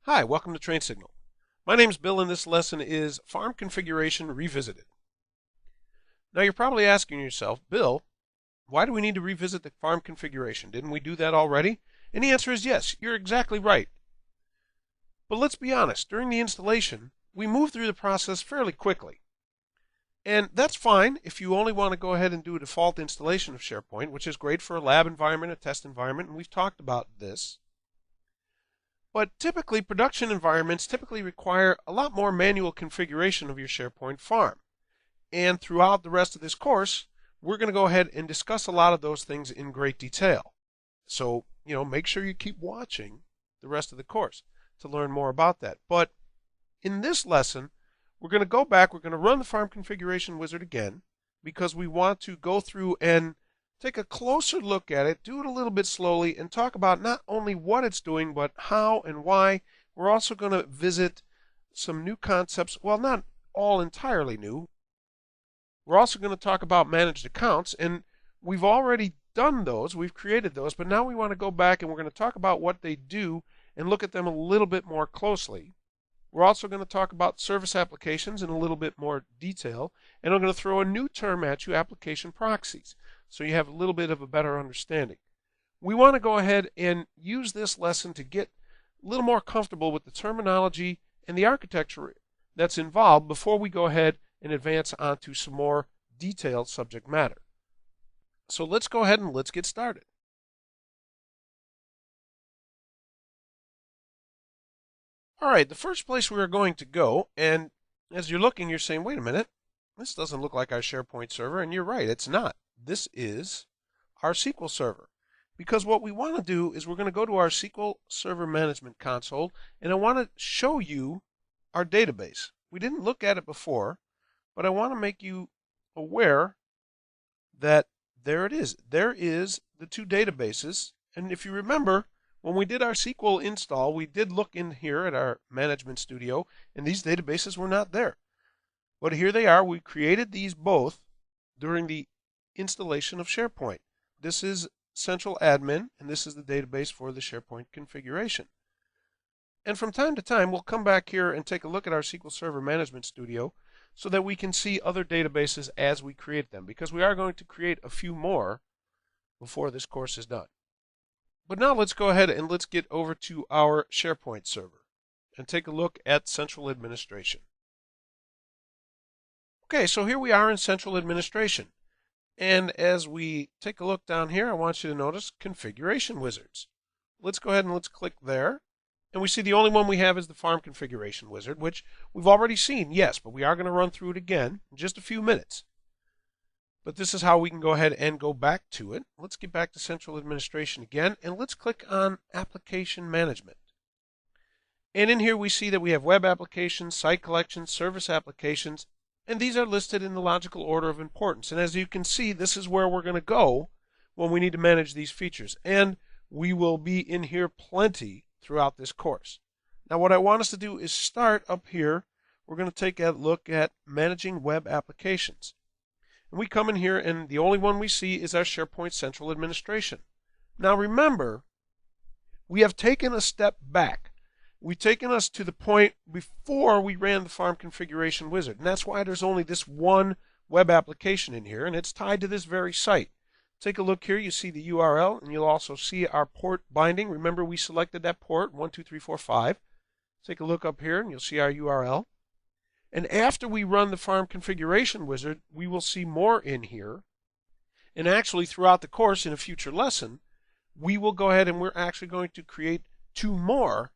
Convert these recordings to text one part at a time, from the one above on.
Hi, welcome to Train Signal. My name's Bill and this lesson is Farm Configuration Revisited. Now you're probably asking yourself, Bill, why do we need to revisit the farm configuration? Didn't we do that already? And the answer is yes, you're exactly right. But let's be honest, during the installation, we move through the process fairly quickly. And that's fine if you only want to go ahead and do a default installation of SharePoint, which is great for a lab environment, a test environment, and we've talked about this. But typically, production environments typically require a lot more manual configuration of your SharePoint farm. And throughout the rest of this course, we're going to go ahead and discuss a lot of those things in great detail. So, make sure you keep watching the rest of the course to learn more about that. But in this lesson, we're going to go back, we're going to run the farm configuration wizard again because we want to go through and take a closer look at it, do it a little bit slowly, and talk about not only what it's doing, but how and why. We're also going to visit some new concepts, well, not all entirely new. We're also going to talk about managed accounts, and we've already done those, we've created those, but now we want to go back and we're going to talk about what they do and look at them a little bit more closely. We're also going to talk about service applications in a little bit more detail, and I'm going to throw a new term at you, application proxies, so you have a little bit of a better understanding. We want to go ahead and use this lesson to get a little more comfortable with the terminology and the architecture that's involved before we go ahead and advance onto some more detailed subject matter. So let's go ahead and let's get started. All right, the first place we are going to go, and as you're looking, you're saying, wait a minute, this doesn't look like our SharePoint server, and you're right, it's not. This is our SQL Server. Because what we want to do is we're going to go to our SQL Server Management Console, and I want to show you our database. We didn't look at it before, but I want to make you aware that there it is. There is the two databases, and if you remember, when we did our SQL install, we did look in here at our Management Studio, and these databases were not there. But here they are. We created these both during the installation of SharePoint. This is Central Admin, and this is the database for the SharePoint configuration. And from time to time, we'll come back here and take a look at our SQL Server Management Studio so that we can see other databases as we create them, because we are going to create a few more before this course is done. But now let's go ahead and let's get over to our SharePoint server and take a look at Central Administration. Okay, so here we are in Central Administration. And as we take a look down here, I want you to notice Configuration Wizards. Let's go ahead and let's click there. And we see the only one we have is the Farm Configuration Wizard, which we've already seen, yes, but we are going to run through it again in just a few minutes. But this is how we can go ahead and go back to it. Let's get back to Central Administration again, and let's click on Application Management. And in here we see that we have web applications, site collections, service applications, and these are listed in the logical order of importance. And as you can see, this is where we're going to go when we need to manage these features. And we will be in here plenty throughout this course. Now what I want us to do is start up here. We're going to take a look at managing web applications. And we come in here and the only one we see is our SharePoint Central Administration. Now remember, we have taken a step back. We've taken us to the point before we ran the Farm Configuration Wizard. And that's why there's only this one web application in here, and it's tied to this very site. Take a look here, you see the URL, and you'll also see our port binding. Remember, we selected that port, 12345. Take a look up here, and you'll see our URL. And after we run the Farm Configuration Wizard, we will see more in here. And actually, throughout the course in a future lesson, we will go ahead and we're actually going to create two more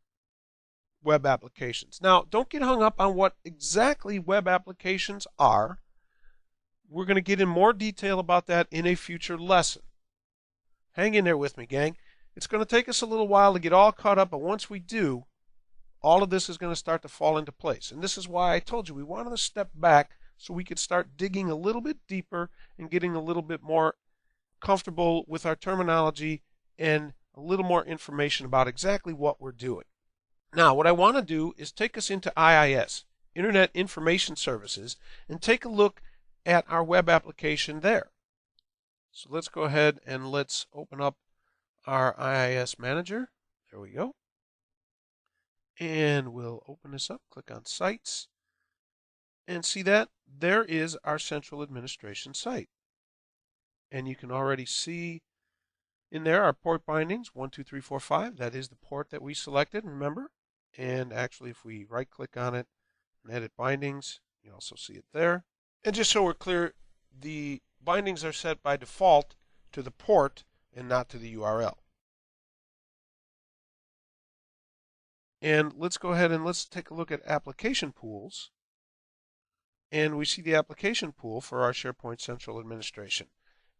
web applications. Now, don't get hung up on what exactly web applications are. We're going to get in more detail about that in a future lesson. Hang in there with me, gang. It's going to take us a little while to get all caught up, but once we do, all of this is going to start to fall into place. And this is why I told you we wanted to step back so we could start digging a little bit deeper and getting a little bit more comfortable with our terminology and a little more information about exactly what we're doing. Now, what I want to do is take us into IIS, Internet Information Services, and take a look at our web application there. So let's go ahead and let's open up our IIS Manager. There we go. And we'll open this up, click on Sites, and see that there is our central administration site. And you can already see in there our port bindings, 1, 2, 3, 4, 5. That is the port that we selected, remember? And actually, if we right-click on it and edit bindings, you also see it there. And just so we're clear, the bindings are set by default to the port and not to the URL. And let's go ahead and let's take a look at application pools. And we see the application pool for our SharePoint Central Administration.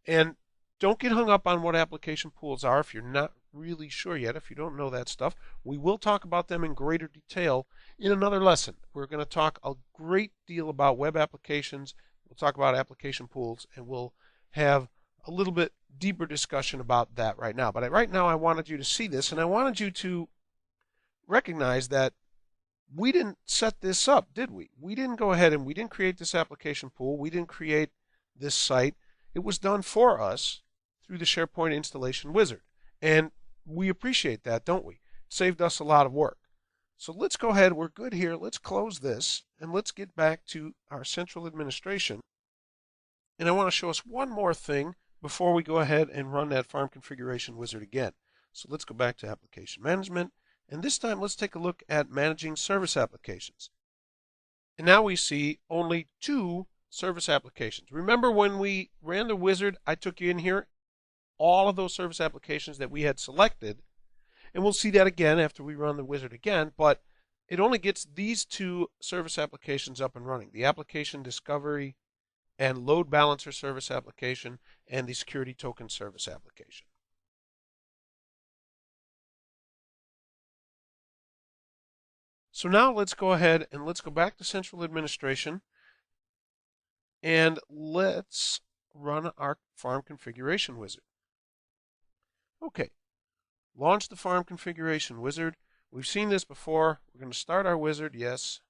And don't get hung up on what application pools are if you're not really sure yet, if you don't know that stuff. We will talk about them in greater detail in another lesson. We're going to talk a great deal about web applications. We'll talk about application pools, and we'll have a little bit deeper discussion about that right now. But right now I wanted you to see this, and I wanted you to recognize that we didn't set this up, did we? We didn't go ahead and we didn't create this application pool. We didn't create this site. It was done for us through the SharePoint installation wizard. And we appreciate that, don't we? It saved us a lot of work. So let's go ahead. We're good here. Let's close this and let's get back to our central administration. And I want to show us one more thing before we go ahead and run that farm configuration wizard again. So let's go back to application management. And this time, let's take a look at managing service applications. And now we see only 2 service applications. Remember when we ran the wizard, I took you in here, all of those service applications that we had selected. And we'll see that again after we run the wizard again, but it only gets these 2 service applications up and running. The application discovery and load balancer service application and the security token service application. So now let's go ahead and let's go back to central administration and let's run our farm configuration wizard. Okay, launch the farm configuration wizard. We've seen this before. We're going to start our wizard, yes.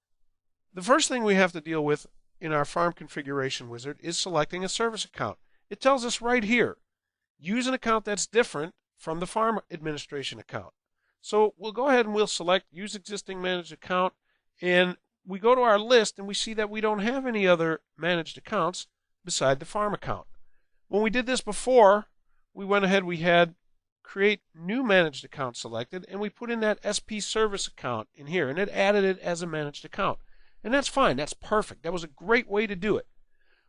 The first thing we have to deal with in our farm configuration wizard is selecting a service account. It tells us right here, use an account that's different from the farm administration account. So we'll go ahead and we'll select use existing managed account, and we go to our list and we see that we don't have any other managed accounts beside the farm account. When we did this before, we went ahead, we had create new managed account selected, and we put in that SP service account in here, and it added it as a managed account. And that's fine, that's perfect. That was a great way to do it.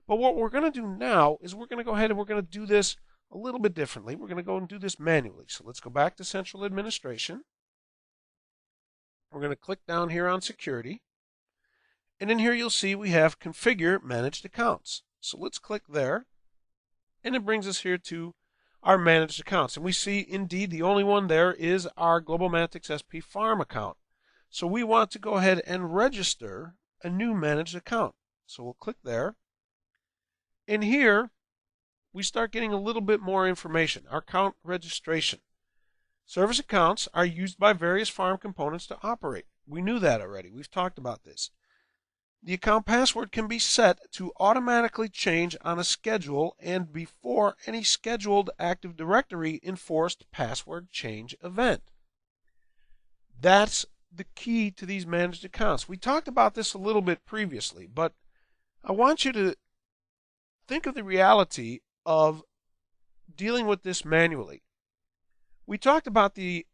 But what we're going to do now is we're going to go ahead and we're going to do this a little bit differently. We're going to go and do this manually. So let's go back to central administration. We're going to click down here on security. And in here you'll see we have configure managed accounts. So let's click there. And it brings us here to our managed accounts. And we see indeed the only one there is our GlobalMantics SP Farm account. So we want to go ahead and register a new managed account. So we'll click there. And here we start getting a little bit more information. Our account registration. Service accounts are used by various farm components to operate. We knew that already. We've talked about this. The account password can be set to automatically change on a schedule and before any scheduled Active Directory enforced password change event. That's the key to these managed accounts. We talked about this a little bit previously, but I want you to think of the reality of dealing with this manually. We talked about the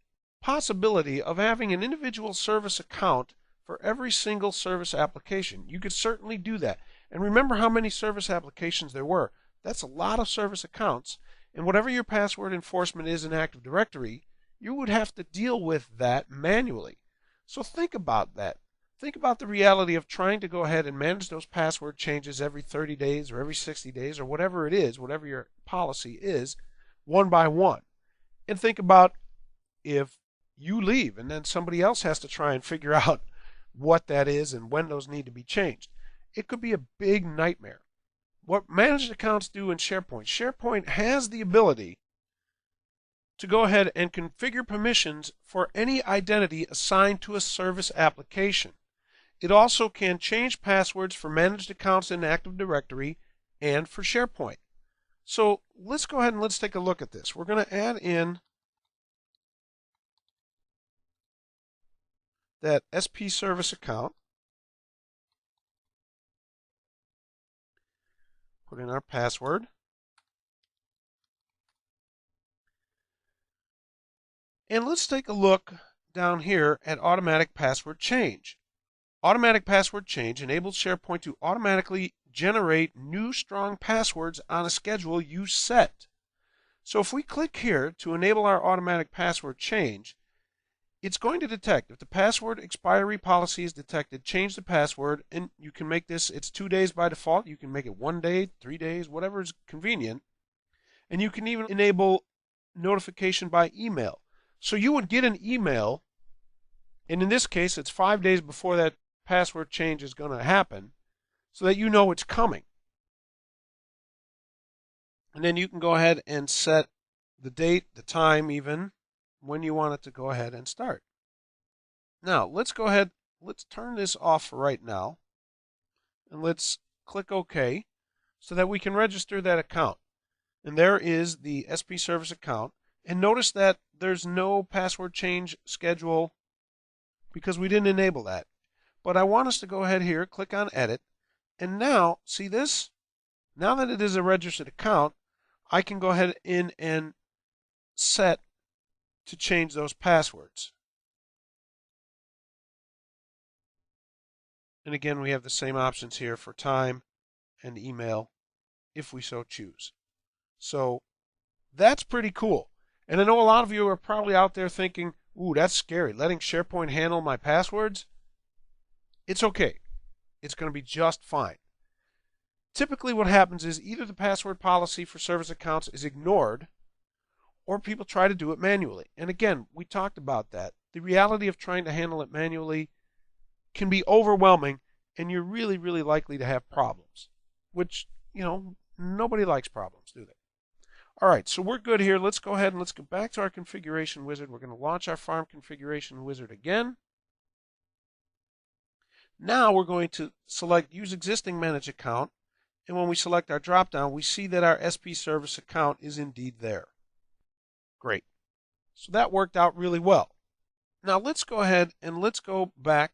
possibility of having an individual service account for every single service application. You could certainly do that. And remember how many service applications there were. That's a lot of service accounts. And whatever your password enforcement is in Active Directory, you would have to deal with that manually. So think about that. Think about the reality of trying to go ahead and manage those password changes every 30 days or every 60 days or whatever it is, whatever your policy is, one by one. And think about if you leave and then somebody else has to try and figure out what that is and when those need to be changed. It could be a big nightmare. What managed accounts do in SharePoint, SharePoint has the ability to go ahead and configure permissions for any identity assigned to a service application. It also can change passwords for managed accounts in Active Directory and for SharePoint. So let's go ahead and let's take a look at this. We're going to add in that SP service account, put in our password, and let's take a look down here at automatic password change. Automatic password change enables SharePoint to automatically generate new strong passwords on a schedule you set. So if we click here to enable our automatic password change, it's going to detect if the password expiry policy is detected, change the password, and you can make this, it's 2 days by default. You can make it 1 day, 3 days, whatever is convenient. And you can even enable notification by email. So you would get an email, and in this case, it's 5 days before that password change is going to happen, so that you know it's coming. And then you can go ahead and set the date, the time even, when you want it to go ahead and start. Now, let's go ahead, let's turn this off for right now, and let's click OK so that we can register that account. And there is the SP service account. And notice that there's no password change schedule because we didn't enable that. But I want us to go ahead here, click on Edit, and now, see this? Now that it is a registered account, I can go ahead in and set to change those passwords. And again, we have the same options here for time and email if we so choose. So that's pretty cool. And I know a lot of you are probably out there thinking, ooh, that's scary, letting SharePoint handle my passwords. It's okay. It's going to be just fine. Typically what happens is either the password policy for service accounts is ignored or people try to do it manually. And again, we talked about that. The reality of trying to handle it manually can be overwhelming, and you're really, really likely to have problems, which, you know, nobody likes problems, do they? All right, so we're good here. Let's go ahead and let's go back to our configuration wizard. We're going to launch our farm configuration wizard again. Now we're going to select Use Existing Manage Account, and when we select our drop-down, we see that our SP service account is indeed there. Great. So that worked out really well. Now let's go ahead and let's go back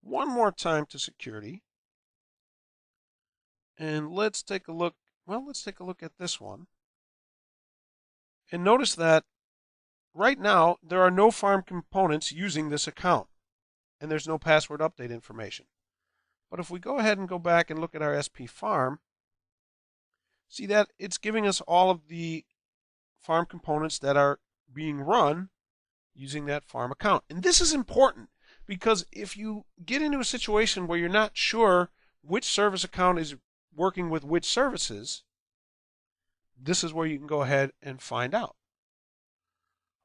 one more time to security. And let's take a look. Well, let's take a look at this one. And notice that right now there are no farm components using this account. And there's no password update information. But if we go ahead and go back and look at our SP farm, see that it's giving us all of the farm components that are being run using that farm account. And this is important because if you get into a situation where you're not sure which service account is working with which services, this is where you can go ahead and find out.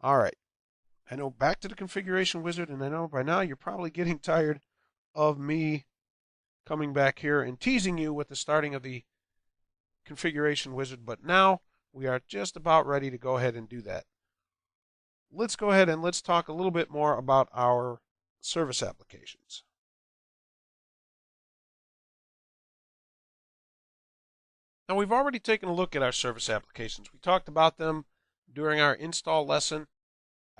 All right. I know, back to the configuration wizard, and I know by now you're probably getting tired of me coming back here and teasing you with the starting of the configuration wizard, but now we are just about ready to go ahead and do that. Let's go ahead and let's talk a little bit more about our service applications. Now we've already taken a look at our service applications. We talked about them during our install lesson.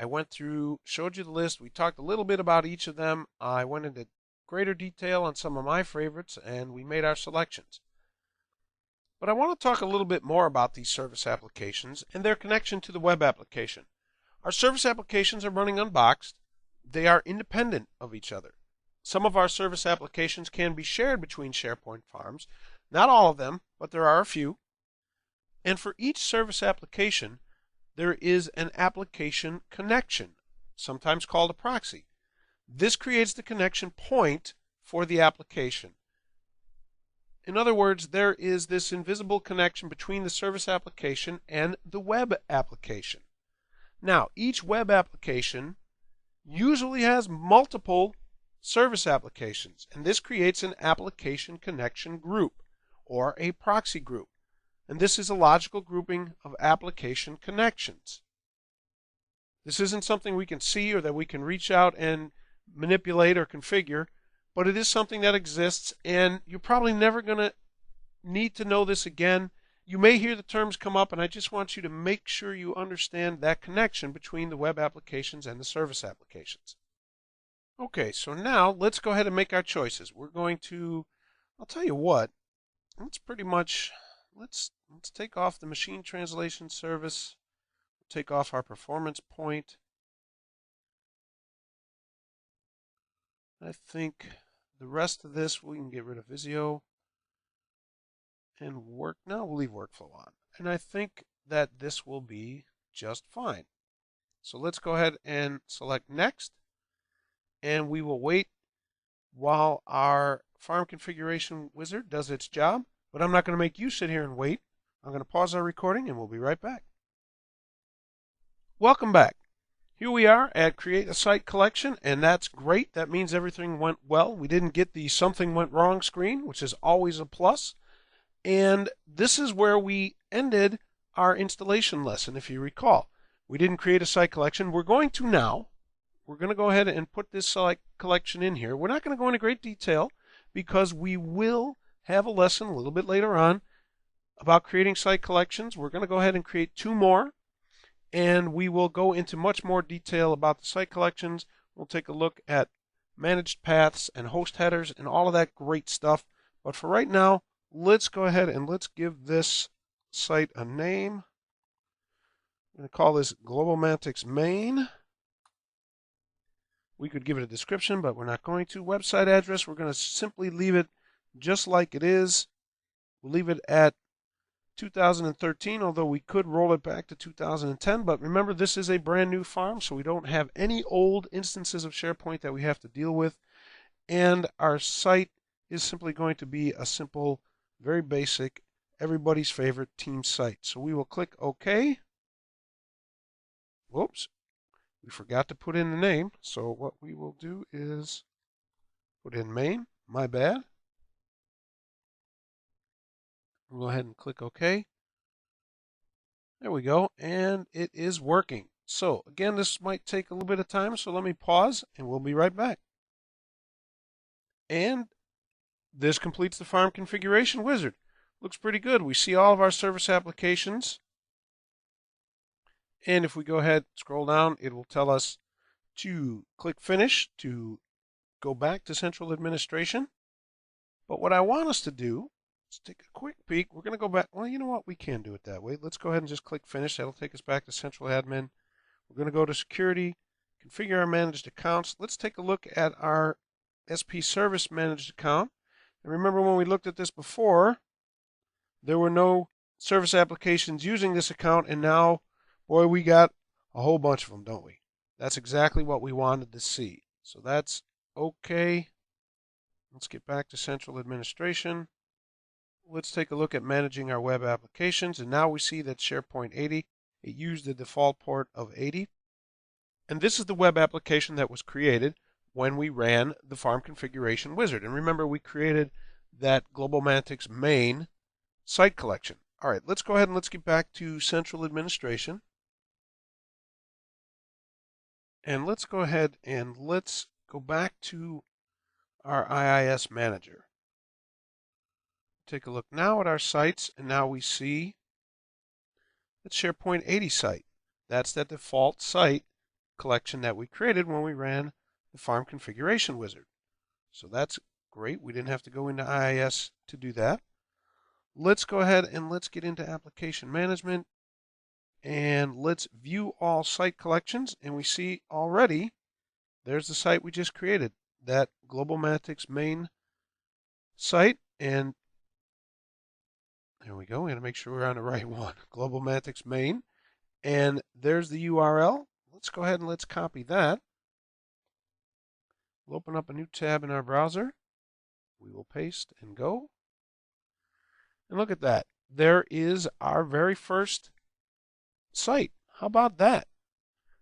I went through, showed you the list. We talked a little bit about each of them. I went into greater detail on some of my favorites, and we made our selections. But I want to talk a little bit more about these service applications and their connection to the web application. Our service applications are running unboxed. They are independent of each other. Some of our service applications can be shared between SharePoint farms. Not all of them, but there are a few. And for each service application, there is an application connection, sometimes called a proxy. This creates the connection point for the application. In other words, there is this invisible connection between the service application and the web application. Now, each web application usually has multiple service applications, and this creates an application connection group or a proxy group. And this is a logical grouping of application connections. This isn't something we can see or that we can reach out and manipulate or configure, but it is something that exists, and you're probably never going to need to know this again. You may hear the terms come up, and I just want you to make sure you understand that connection between the web applications and the service applications. Okay, so now let's go ahead and make our choices. We're going to, I'll tell you what, let's pretty much, let's take off the machine translation service, take off our performance point. I think the rest of this, we can get rid of Visio and work. No, we'll leave workflow on. And I think that this will be just fine. So let's go ahead and select next, and we will wait while our farm configuration wizard does its job. But I'm not going to make you sit here and wait. I'm going to pause our recording and we'll be right back. Welcome back. Here we are at Create a Site Collection, and that's great. That means everything went well. We didn't get the something went wrong screen, which is always a plus. And this is where we ended our installation lesson, if you recall. We didn't create a site collection. We're going to now. We're going to go ahead and put this site collection in here. We're not going to go into great detail because we will have a lesson a little bit later on about creating site collections. We're going to go ahead and create 2 more. And we will go into much more detail about the site collections. We'll take a look at managed paths and host headers and all of that great stuff. But for right now, let's go ahead and let's give this site a name. I'm going to call this GlobalMantics Main. We could give it a description, but we're not going to. Website address, we're going to simply leave it just like it is. We'll leave it at 2013, although we could roll it back to 2010. But remember, this is a brand new farm, so we don't have any old instances of SharePoint that we have to deal with. And our site is simply going to be a simple, very basic, everybody's favorite team site. So we will click OK. Whoops, we forgot to put in the name. So what we will do is put in main. My bad. We'll go ahead and click OK. There we go, and it is working. So again, this might take a little bit of time, so let me pause and we'll be right back. And this completes the farm configuration wizard. Looks pretty good. We see all of our service applications. And if we go ahead, scroll down, it will tell us to click finish to go back to central administration. But what I want us to do, let's take a quick peek. We're going to go back. Well, you know what? We can do it that way. Let's go ahead and just click finish. That'll take us back to central admin. We're going to go to security, configure our managed accounts. Let's take a look at our SP service managed account. And remember when we looked at this before, there were no service applications using this account, and now, boy, we got a whole bunch of them, don't we? That's exactly what we wanted to see. So that's okay. Let's get back to central administration. Let's take a look at managing our web applications, and now we see that SharePoint 80, it used the default port of 80. And this is the web application that was created when we ran the farm configuration wizard. And remember, we created that GlobalMantics main site collection. All right, let's go ahead and let's get back to central administration. And let's go ahead and let's go back to our IIS manager. Take a look now at our sites, and now we see the SharePoint 80 site. That's that default site collection that we created when we ran the farm configuration wizard. So that's great. We didn't have to go into IIS to do that. Let's go ahead and let's get into application management, and let's view all site collections. And we see already there's the site we just created, that GlobalMantics main site. And there we go. We got to make sure we're on the right one. GlobalMantics main. And there's the URL. Let's go ahead and let's copy that. We'll open up a new tab in our browser. We will paste and go. And look at that. There is our very first site. How about that?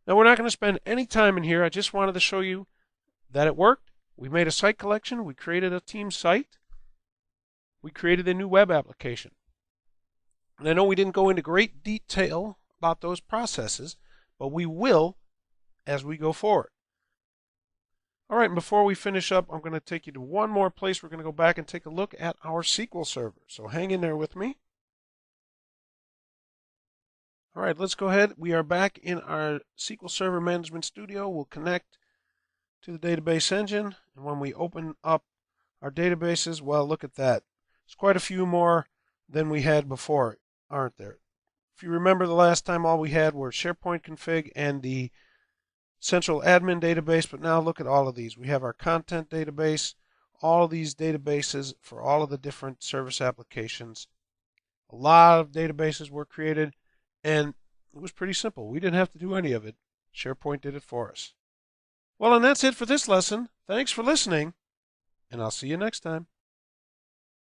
Now, we're not going to spend any time in here. I just wanted to show you that it worked. We made a site collection. We created a team site. We created a new web application. And I know we didn't go into great detail about those processes, but we will as we go forward. All right, and before we finish up, I'm going to take you to one more place. We're going to go back and take a look at our SQL Server. So hang in there with me. All right, let's go ahead. We are back in our SQL Server Management Studio. We'll connect to the database engine, and when we open up our databases, well, look at that. It's quite a few more than we had before, aren't there? If you remember the last time, all we had were SharePoint config and the central admin database, but now look at all of these. We have our content database, all of these databases for all of the different service applications. A lot of databases were created, and it was pretty simple. We didn't have to do any of it. SharePoint did it for us. Well, and that's it for this lesson. Thanks for listening, and I'll see you next time.